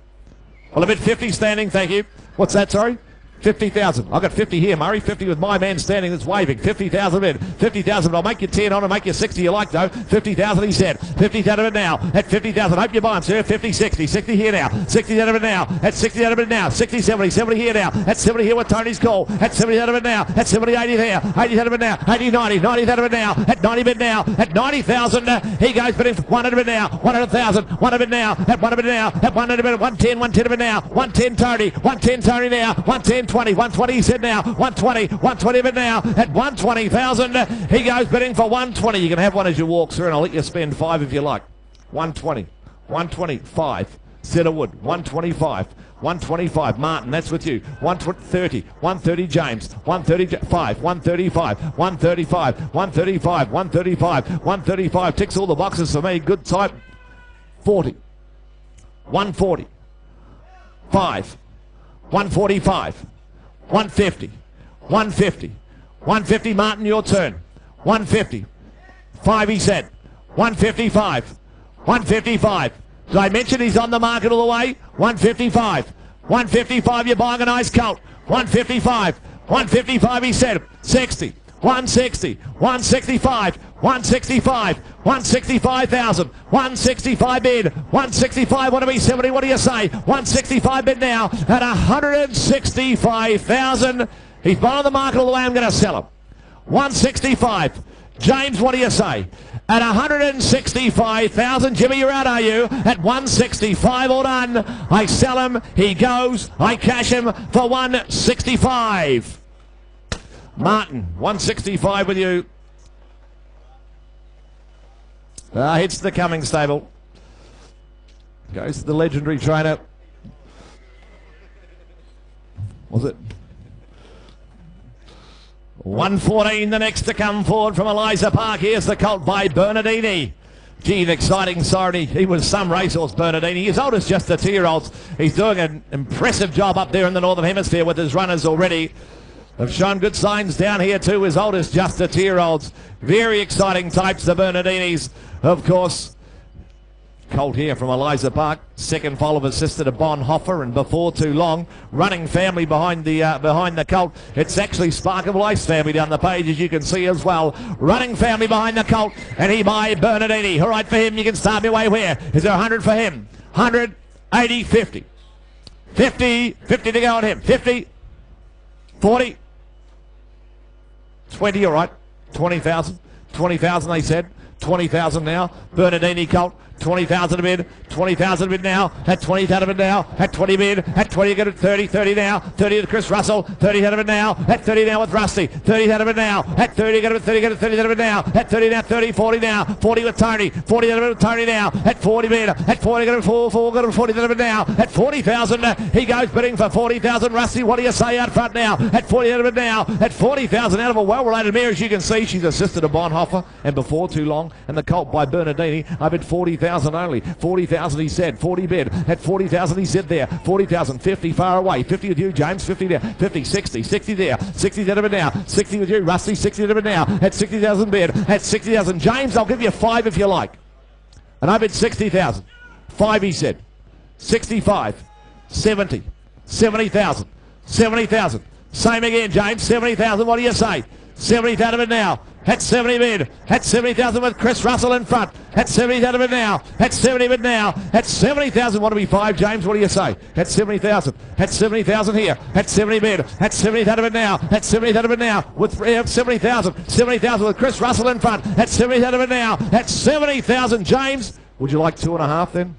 Well, a bit 50 standing, thank you. What's that, sorry? 50,000. I've got 50 here, Murray. 50 with my man standing that's waving. 50,000 bid. 50,000, but I'll make you 10 on and make you 60 you like, though. 50,000 he said. 50,000 of it now. At 50,000. Hope you buy him, sir. 50, 60. 60 here now. 60 out of it now. At 60 out of it now. 60, 70. 70 here now. At 70 here with Tony's call. At 70 out of it now. At 70, 80 there. 80 out of it now. 80, 90. 90 out of it now. At 90 bid now. At 90,000. He goes bidding 100 bid now. 100,000. 100 bid now. At 100 bid now. At 100 bid. 110. 110 of it now. 110 Tony. 110 Tony now. 110 20. 120 he said now. 120. 120 of it now. At 120,000. He goes bidding for 120. You can have one as you walk through and I'll let you spend 5 if you like. 120. 125. Cedarwood. 125. 125. Martin, that's with you. 130. 130 James. 135. 135. 135. 135. 135. 135. Ticks all the boxes for me. Good type. 40. 140. 5. 145. 150. 150. 150. Martin, your turn. 150. 5 he said. 155. 155. Did I mention he's on the market all the way? 155. 155, you're buying a nice colt. 155. 155 he said. 60. 160. 165. 165. 165,000. 165 bid. 165, want to be 70. What do you say? 165 bid now at 165,000. He's buying the market all the way. I'm going to sell him. 165. James, what do you say? At 165,000. Jimmy, you're out, are you? At 165, all done. I sell him. He goes. I cash him for 165. Martin, 165 with you. Hits the coming stable. Goes to the legendary trainer. Was it? 114, the next to come forward from Eliza Park. Here's the colt by Bernardini. Gee, an exciting siren. He was some racehorse, Bernardini. He's old as just the 2-year-olds. He's doing an impressive job up there in the Northern Hemisphere with his runners already. have shown good signs down here too, as old as just a 2-year-olds. Very exciting types, the Bernardinis, of course. Colt here from Eliza Park, second foal of his sister to Bonhoeffer, and before too long, running family behind the colt. It's actually Sparkle Ice family down the page, as you can see as well. Running family behind the colt, and he by Bernardini. All right for him, you can start me away where? Is there 100 for him? 100, 80, 50. 50, 50 to go on him. 50, 40, 20, all right. 20,000. 20,000 they said. 20,000 now. Bernardini colt. 20,000 a bid, 20,000 a bid now, at 20,000 a bid now, at 20 bid, at 20 get it 30, 30 now, 30 to Chris Russell, 30 out of it now, at 30 now with Rusty, 30 out of it now, at 30 get it 30, get it 30 out of it now, at 30 now, 30, 40 now, 40 with Tony, 40 out of it with Tony now, at 40 bid, at 40 get it 4, get it 40 out of it now, at 40,000, he goes bidding for 40,000, Rusty, what do you say out front now, at 40 out of it now, at 40,000 out of a well-related mare, as you can see, she's assisted to Bonhoeffer, and before too long, and the colt by Bernardini, I bid 40,000 only. 40,000 he said. 40 bid. At 40,000 he said there. 40,000. 50 far away. 50 with you, James. 50 there. 50. 60. 60 there. 60 out of it now. 60 with you, Rusty. 60 out of it now. At 60,000 bid. At 60,000. James, I'll give you 5 if you like. And I bid 60,000. 5 he said. 65. 70. 70,000. 70,000. Same again, James. 70,000. What do you say? 70 out of it now. At 70 bid. At 70,000 with Chris Russell in front. At 70 out of it now. At 70 bid now. At 70,000. Want to be 5, James? What do you say? At 70,000. At 70,000 here. At 70 bid. At 70 out of it now. At 70 out of it now. With 70,000. 70,000 with Chris Russell in front. At 70 out of it now. At 70,000, James. Would you like 2.5 then?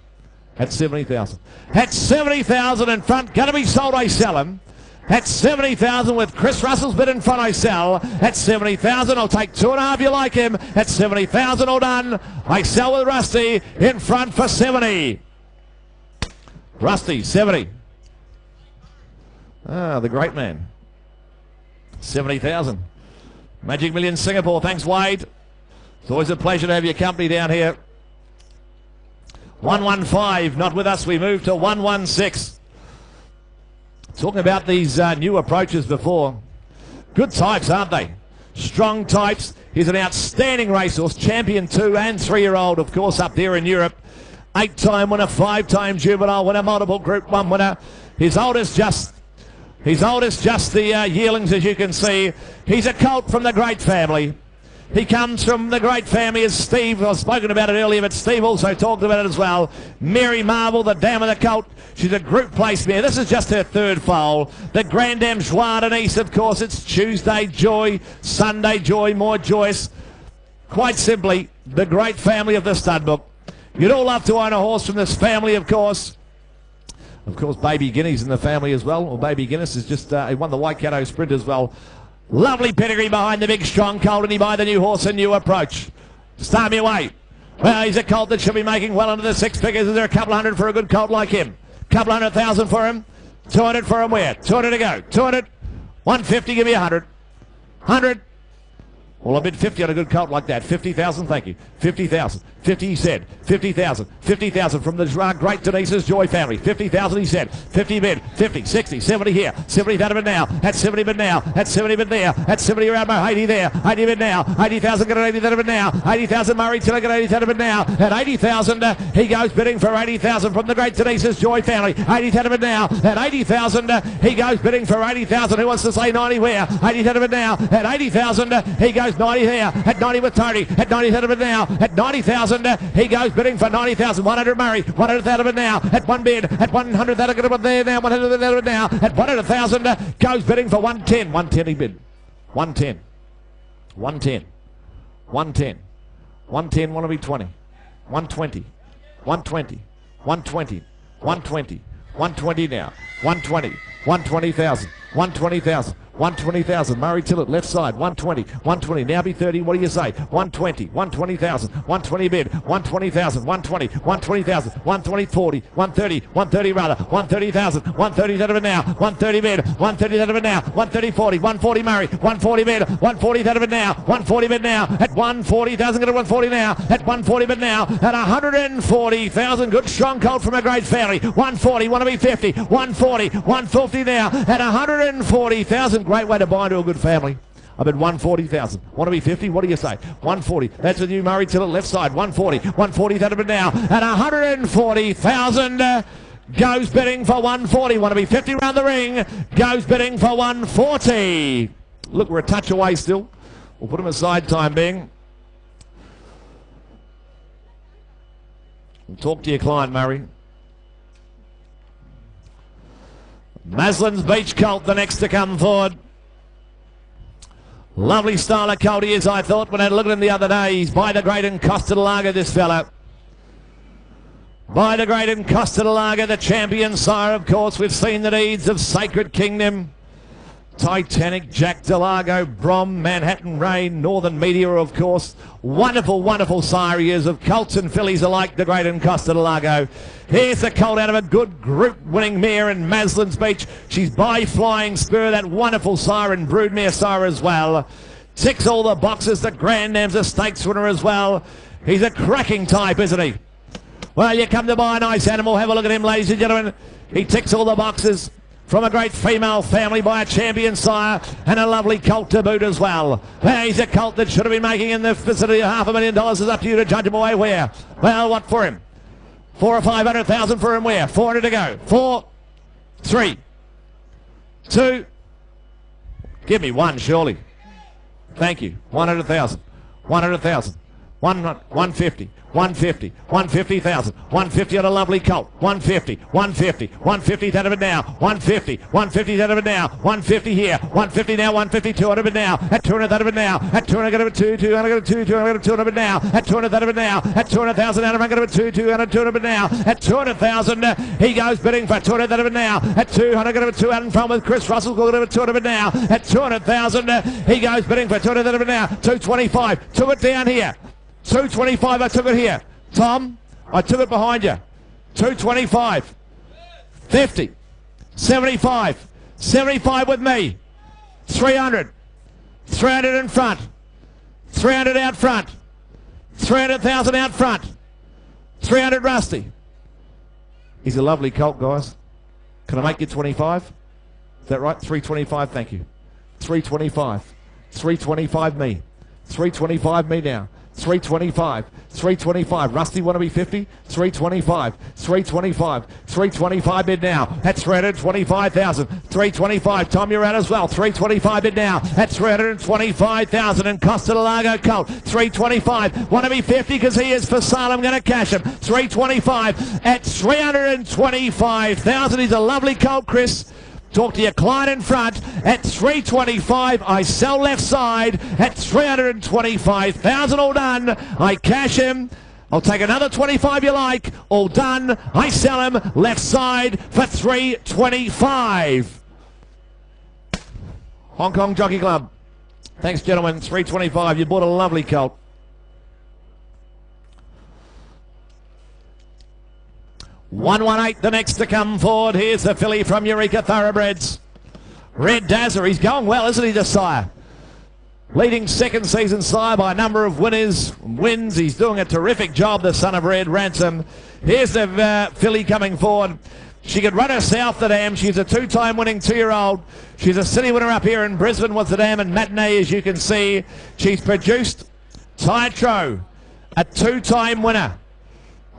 At 70,000. At 70,000 in front. Going to be sold, I sell him. At 70,000 with Chris Russell's bid in front, I sell. At 70,000, I'll take 2.5, you like him. At 70,000, all done. I sell with Rusty in front for 70. Rusty, 70. Ah, the great man. 70,000. Magic Millions Singapore. Thanks, Wade. It's always a pleasure to have your company down here. 115, not with us. We move to 116. Talking about these new approaches before. Good types, aren't they? Strong types. He's an outstanding racehorse. Champion 2 and 3-year-old, of course, up there in Europe. 8-time winner, 5-time juvenile winner, multiple Group 1 winner. His oldest just the yearlings, as you can see. He's a colt from the great family. He comes from the great family as Steve, I've spoken about it earlier, but Steve also talked about it as well. Mary Marvel, the dam of the colt. She's a group place mare. This is just her 3rd foal. The Grand Dam Joie Denise, of course. It's Tuesday Joy, Sunday Joy, more joyous. Quite simply, the great family of the stud book. You'd all love to own a horse from this family, of course. Of course, Baby Guinea's in the family as well. Or Baby Guinness is just, he won the Waikato Sprint as well. Lovely pedigree behind the big strong colt, and he by the new horse, a new approach. Start me away. Well, he's a colt that should be making well into the 6 figures. Is there a couple hundred for a good colt like him? Couple 100,000 for him. 200 for him where? 200 to go. 200. 150, give me 100. 100. Well, I bid 50 on a good colt like that. 50,000, thank you. 50,000. 50 he said. 50,000. 50,000 from the great Denise's Joy family. 50,000 he said. 50 bid. 50, 60, 70 here. 70 out of it now. At 70 bid now. At 70 bid there. At 70 around my 80 there. 80 bid now. 80,000 got an 80 out of it now. 80,000 Murray till I got 80 out of it now. At 80,000 he goes bidding for 80,000 from the great Denise's Joy family. 80 out of it now. At 80,000 he goes bidding for 80,000. Who wants to say 90 where? 80 out of it now. At 80,000 he goes 90 there. At 90 with Tony. At 90 out of it now. At 90,000 he goes bidding for 90,000. 100 Murray. 100 out of it now. At 1 bid. At 100 out of it there now. 100 out of it now. At 100,000 goes bidding for 110. 110 he bid. 110. 110. 110. 110 want to be 20. 120. 120. 120. 120. 120 now. 120. 120,000. 120,000. 120,000. Murray Tillett, left side. 120. 120. Now be 30. What do you say? 120. 120,000. 120 bid. 120,000. 120. 120,000. 120. 40. 130. 130 rather. 130,000. 130 out of it now. 130 bid. 130 out of it now. 130. 40. 140 Murray. 140 bid. 140 out of it now. 140 bid now. At 140,000. Get at 140 now. At 140 bid now. At 140,000. Good strong colt from a great family. 140. Want to be 50. 140. 150 now. At 140,000. great way to buy into a good family. I bid 140,000. Want to be 50? What do you say? 140. That's with you, Murray, till it left side. 140. 140 that a bid now. And 140,000 goes bidding for 140. Want to be 50 round the ring. Goes bidding for 140. Look, we're a touch away still. We'll put him aside time being. We'll talk to your client, Murray. Maslin's Beach Colt, the next to come forward. Lovely style of colt he is, I thought, when I looked at him the other day. He's by the great and Costa de Lager, this fella. By the great and Costa de Lager, the champion sire, of course. We've seen the deeds of Sacred Kingdom, Titanic, Jack Delago, Brom, Manhattan Rain, Northern Meteor, of course. Wonderful, wonderful sire he is of colts and fillies alike, the great and Costa de Lago. Here's the colt out of a good group-winning mare in Maslin's Beach. She's by Flying Spur, that wonderful sire and broodmare sire as well. Ticks all the boxes, the Grand Am's a stakes winner as well. He's a cracking type, isn't he? Well, you come to buy a nice animal, have a look at him, ladies and gentlemen. He ticks all the boxes. From a great female family by a champion sire and a lovely colt to boot as well. Well, he's a colt that should have been making in the vicinity of $500,000. It's up to you to judge him away where. Well, what for him? 400,000 or 500,000 for him where? 400 to go. 4, 3, 2. Give me one, surely. Thank you. 100,000. 100,000. 150. 150, 150,000, 150 on a lovely colt, 150, 150, 150 out of it now, 150, 150 out of it now, 150 here, 150 now, 150, 200 of it now, at 200 out of it now, at 200 out of it 2, 200 out of it 2, 200 out of it 200 of it now, at 200 out of it now, at 200,000 out of it 2, 200, 200 of it now, at 200,000, he goes bidding for 200 out of it now, at 200 out of it 2 out in front with Chris Russell, going over 200 of it now, at 200,000, he goes bidding for 200 out of it now, 225, took it down here. 225, I took it here. Tom, I took it behind you. 225, 50, 75, 75 with me. 300, 300 in front, 300 out front, 300,000 out front, 300 Rusty. He's a lovely colt, guys. Can I make you 25? Is that right? 325, thank you. 325, 325 me. 325 me now. 325, 325. Rusty want to be 50? 325, 325, 325 bid now. At 325,000, 325. Tom, you're out as well. 325 bid now. At 325,000 and Costa de Lago colt. 325. Want to be 50 because he is for sale. I'm going to cash him. 325 at 325,000. He's a lovely colt, Chris. Talk to your client in front at 325. I sell left side at 325,000. All done. I cash him. I'll take another 25 you like. All done. I sell him left side for 325. Hong Kong Jockey Club. Thanks, gentlemen. 325. You bought a lovely colt. $118 the next to come forward. Here's the filly from Eureka Thoroughbreds. Red Dazzler. He's going well, isn't he, the sire? Leading second season sire by a number of wins. He's doing a terrific job, the son of Red Ransom. Here's the filly coming forward. She could run her south the dam. She's a two-time winning 2-year-old. She's a city winner up here in Brisbane with the dam and matinee, as you can see. She's produced Tietro, a two-time winner.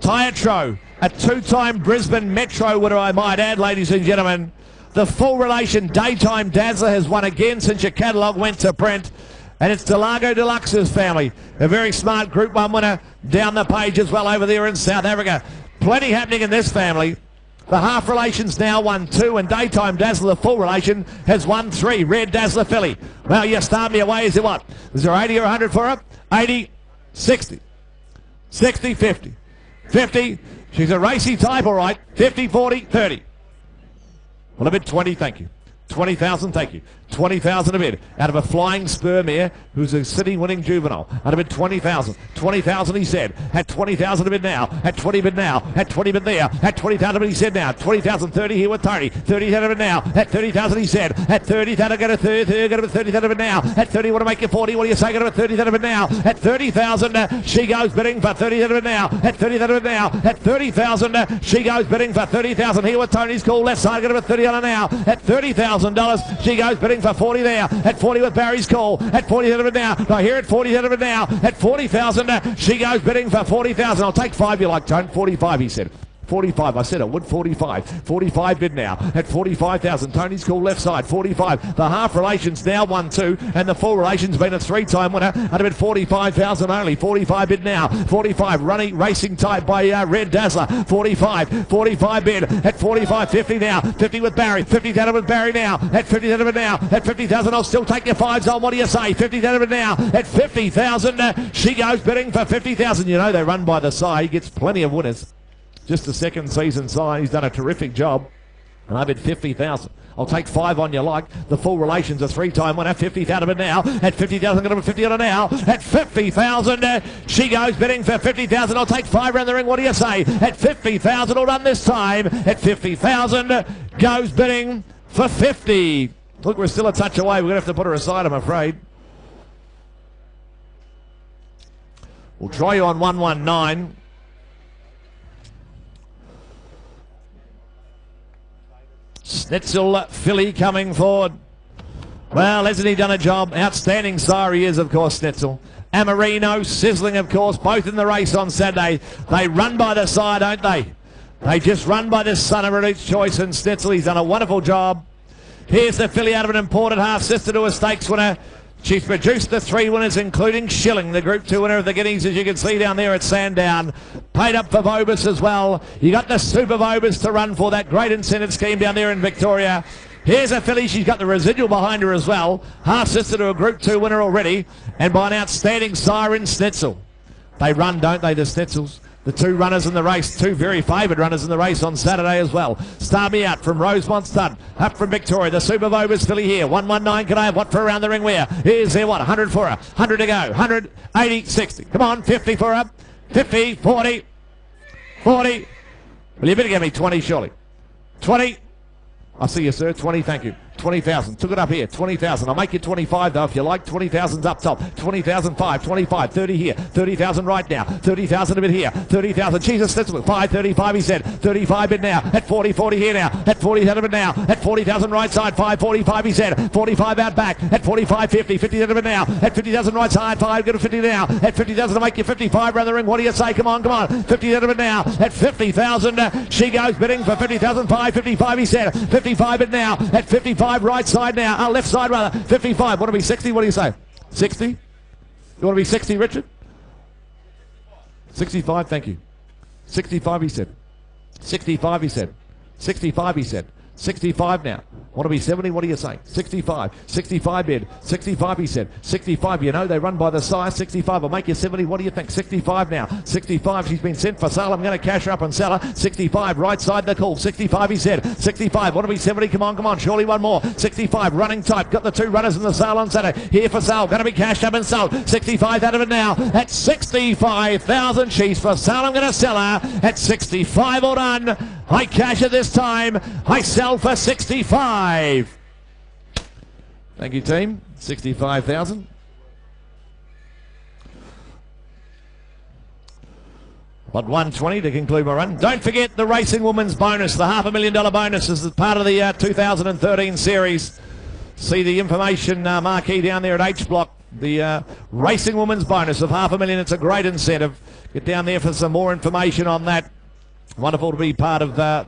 Tietro, a two-time Brisbane Metro winner, I might add, ladies and gentlemen. The full relation Daytime Dazzler has won again since your catalogue went to print. And it's Delago Deluxe's family. A very smart Group 1 winner down the page as well over there in South Africa. Plenty happening in this family. The half relation's now won 2, and Daytime Dazzler, the full relation, has won 3. Red Dazzler filly. Well, you start me away, is it what? Is there 80 or 100 for her? 80, 60, 60, 50. 50, she's a racy type, all right. 50, 40, 30. Well, a bid 20, thank you. 20,000, thank you. 20,000 a bid out of a Flying Spur mare who's a city-winning juvenile. Out of bid 20,000. 20,000 he said. At 20,000 a bid now. At 20 bid now. At 20 bid there. At 20,000 he said now. 20,000, 30 here with Tony. 30,000 a bid now. At 30,000 he said. At 30,000 go to 30, go to 30,000 a bid now. At 30, want to make you 40. What do you say? Go to 30,000 a bid now. At 30,000 she goes bidding for 30,000 a bid now. At 30,000 a bid now. At 30,000 she goes bidding for 30,000 here with Tony's call. Left side, go to 30 on now. At $30,000 she goes bidding bidding for 40 there. At 40 with Barry's call. At 40 out of it now. I hear it 40 out of it now. At 40,000, she goes bidding for 40,000. I'll take 5 you like, Tone. 45, he said. 45, I said it would. 45. 45 bid now at 45,000. Tony's call left side. 45. The half relations now 1-2, and the full relations been a 3-time winner at about 45,000 only. 45 bid now. 45 running racing type by Red Dazzler. 45. 45 bid at 45. 50 now. 50 with Barry. 50 down with Barry now. At 50 down of it now. At 50,000, I'll still take your 5s on. What do you say? 50 down of it now. At 50,000, she goes bidding for 50,000. You know they run by the side. He gets plenty of winners. Just the second season sign. He's done a terrific job. And I bid 50,000. I'll take 5 on you like. The full relations a 3-time winner. 50,000 now. At 50,000, going to 50 on her now. At 50,000, she goes bidding for 50,000. I'll take 5 around the ring. What do you say? At 50,000, all done this time. At 50,000, goes bidding for 50. Look, we're still a touch away. We're going to have to put her aside, I'm afraid. We'll try you on 119. Schnitzel filly coming forward. Well, hasn't he done a job? Outstanding sire he is, of course, Schnitzel. Amarino, Sizzling, of course, both in the race on Saturday. They run by the side, don't they? They just run by this son of each choice, and Schnitzel, he's done a wonderful job. Here's the filly out of an imported half-sister to a stakes winner. She's produced the 3 winners, including Yearling, the Group 2 winner of the Guineas, as you can see down there at Sandown. Paid up for Vobis as well. You got the Super Vobis to run for that great incentive scheme down there in Victoria. Here's a filly. She's got the residual behind her as well. Half-sister to a Group 2 winner already, and by an outstanding sire in Schnitzel. They run, don't they, the Schnitzels? The 2 runners in the race, 2 very favoured runners in the race on Saturday as well. Star Me Out from Rosemont Stud, up from Victoria. The Super Vobis filly here, 119. Can I have what for around the ring where? Here's there, what, 100 for her, 100 to go, 100, 80, 60. Come on, 50 for her, 50, 40, 40. Well, you better give me 20 surely. 20. I see you, sir. 20, thank you. 20,000. Took it up here. 20,000. I'll make you 25 though if you like. 20,000's up top. 20,000, 5, 25, 30 here. 30,000 right now. 30,000 a bit here. 30,000. Jesus, that's 535 he said. 35 bid now. At 40, 40 here now. At 40,000 a bit now. At 40,000 right side. 545 he said. 45 out back. At 45, 50. 50,000 a bit now. At 50,000 right side. 5, go to 50 now. At 50,000 to make you 55 round the ring. What do you say? Come on, come on. 50,000 a bit now. At 50,000 she goes bidding for 50,000. 555 he said. 55 bid now. At 55 right side now. Left side rather. 55. Want to be 60? What do you say? 60? You want to be 60, Richard? 65, thank you. 65 he said. 65 he said. 65 he said. 65 now. Want to be 70? What do you say? 65. 65 bid. 65 he said. 65. You know they run by the size. 65 will make you 70. What do you think? 65 now. 65. She's been sent for sale. I'm going to cash her up and sell her. 65. Right side the call. 65 he said. 65. Want to be 70? Come on, come on. Surely one more. 65. Running type. Got the 2 runners in the sale on Saturday. Here for sale. Going to be cashed up and sold. 65 out of it now. At 65,000. She's for sale. I'm going to sell her at 65. All done. I cash it this time. I sell for 65. Thank you, team. 65,000. But 120 to conclude my run. Don't forget the Racing Woman's bonus. The $500,000 bonus is part of the 2013 series. See the information marquee down there at H Block. The Racing Woman's bonus of $500,000. It's a great incentive. Get down there for some more information on that. Wonderful to be part of that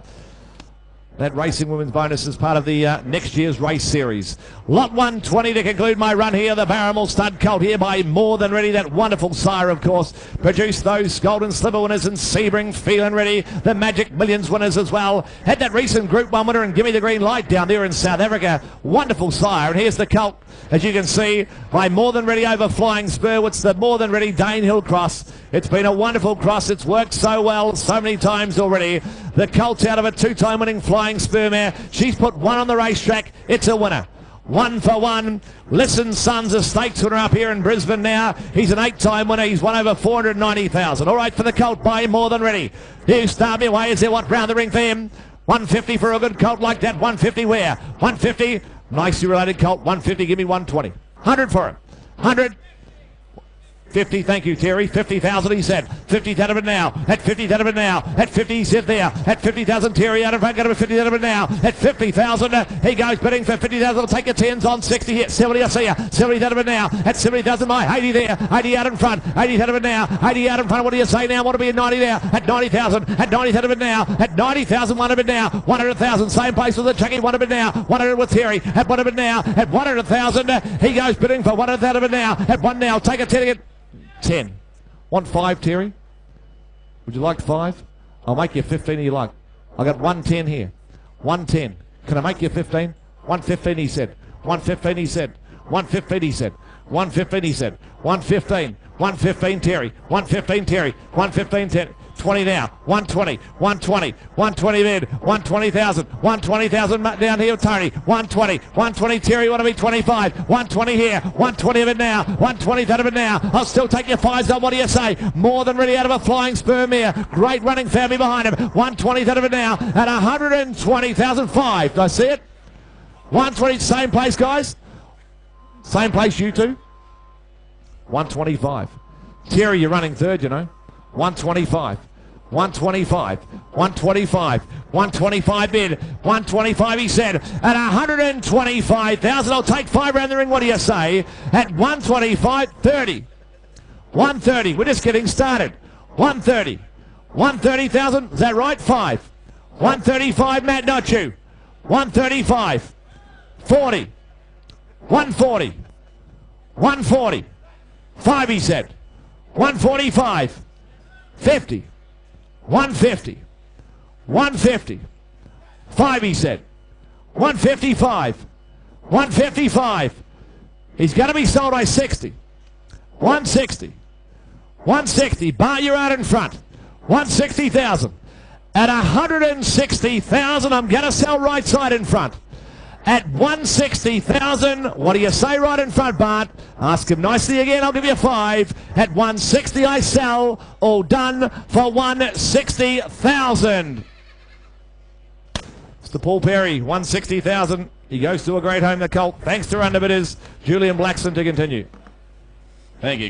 Racing Women's bonus as part of the next year's race series. Lot 120 to conclude my run here. The Barramel Stud Colt here by More Than Ready. That wonderful sire, of course, produced those Golden Slipper winners and Sebring Feeling Ready. The Magic Millions winners as well. Had that recent Group 1 winner and Give Me the Green Light down there in South Africa. Wonderful sire. And here's the colt, as you can see, by More Than Ready over Flying Spur. It's the More Than Ready Danehill Cross. It's been a wonderful cross. It's worked so well so many times already. The colt's out of a 2-time winning Flying Spur mare. She's put 1 on the racetrack. It's a winner. 1 for 1. Listen Sons, a stakes winner up here in Brisbane now. He's an 8-time winner. He's won over 490,000. All right for the colt by More Than Ready. Here's Star Me Away. Is there what round the ring for him? 150 for a good colt like that. 150 where? 150. Nicely related colt. 150. Give me 120. 100 for him. 100. 50, thank you, Terry. 50,000, he said. 50 out of it now. At 50 out of it now. At 50, he's in there. At 50,000, Terry out of front. Got him at 50 out of it now. At 50,000, he goes bidding for 50,000. I'll take a 10s on 60 here. 70, I see ya. 70 out of it now. At 70,000, my 80 there. 80 out in front. 80 out of it now. 80 out in front. What do you say now? Want to be at 90 there. At 90,000. At 90 out of it now. At 90,000, 1 of it now. 100,000. Same place with the Chucky. 1 of it now. 100 with Terry. At 1 of it now. At 100,000, he goes bidding for 100 out of it now. At 1 now. Take a 10 again. 10. Want 5, Terry? Would you like 5? I'll make you 15 you like. I got 110 here. 110. Can I make you 15? 115 he said. 115 he said. 115 he said. 115 he said. 115. 115 Terry. 115 Terry. 115 Terry. 20 now. 120. 120. 120 bid. 120,000. 120,000 down here, Tony. 120. 120 Terry. Want to be 25. 120 here. 120 of it now. 120 out of it now. I'll still take your 5s on. What do you say? More than ready out of a flying sperm here. Great running family behind him. 120 out of it now. At 120,005. Do I see it? 120. Same place, guys. Same place, you two. 125. Terry, you're running third, you know. 125. 125, 125, 125 bid, 125 he said, at 125,000, I'll take 5 round the ring, what do you say? At 125, 30, 130, we're just getting started, 130, 130,000, is that right? 5, 135, Matt, not you, 135, 40, 140, 140, 5 he said, 145, 50, 150, 150, 5 he said, 155, 155, he's going to be sold by 60, 160, 160, bar you're out in front, 160,000, at 160,000 I'm going to sell right side in front. At 160,000, what do you say right in front, Bart? Ask him nicely again, I'll give you 5. At 160 I sell, all done for 160,000. Mr. Paul Perry, 160,000. He goes to a great home, the Colt. Thanks to our underbidders, Julian Blackson to continue. Thank you.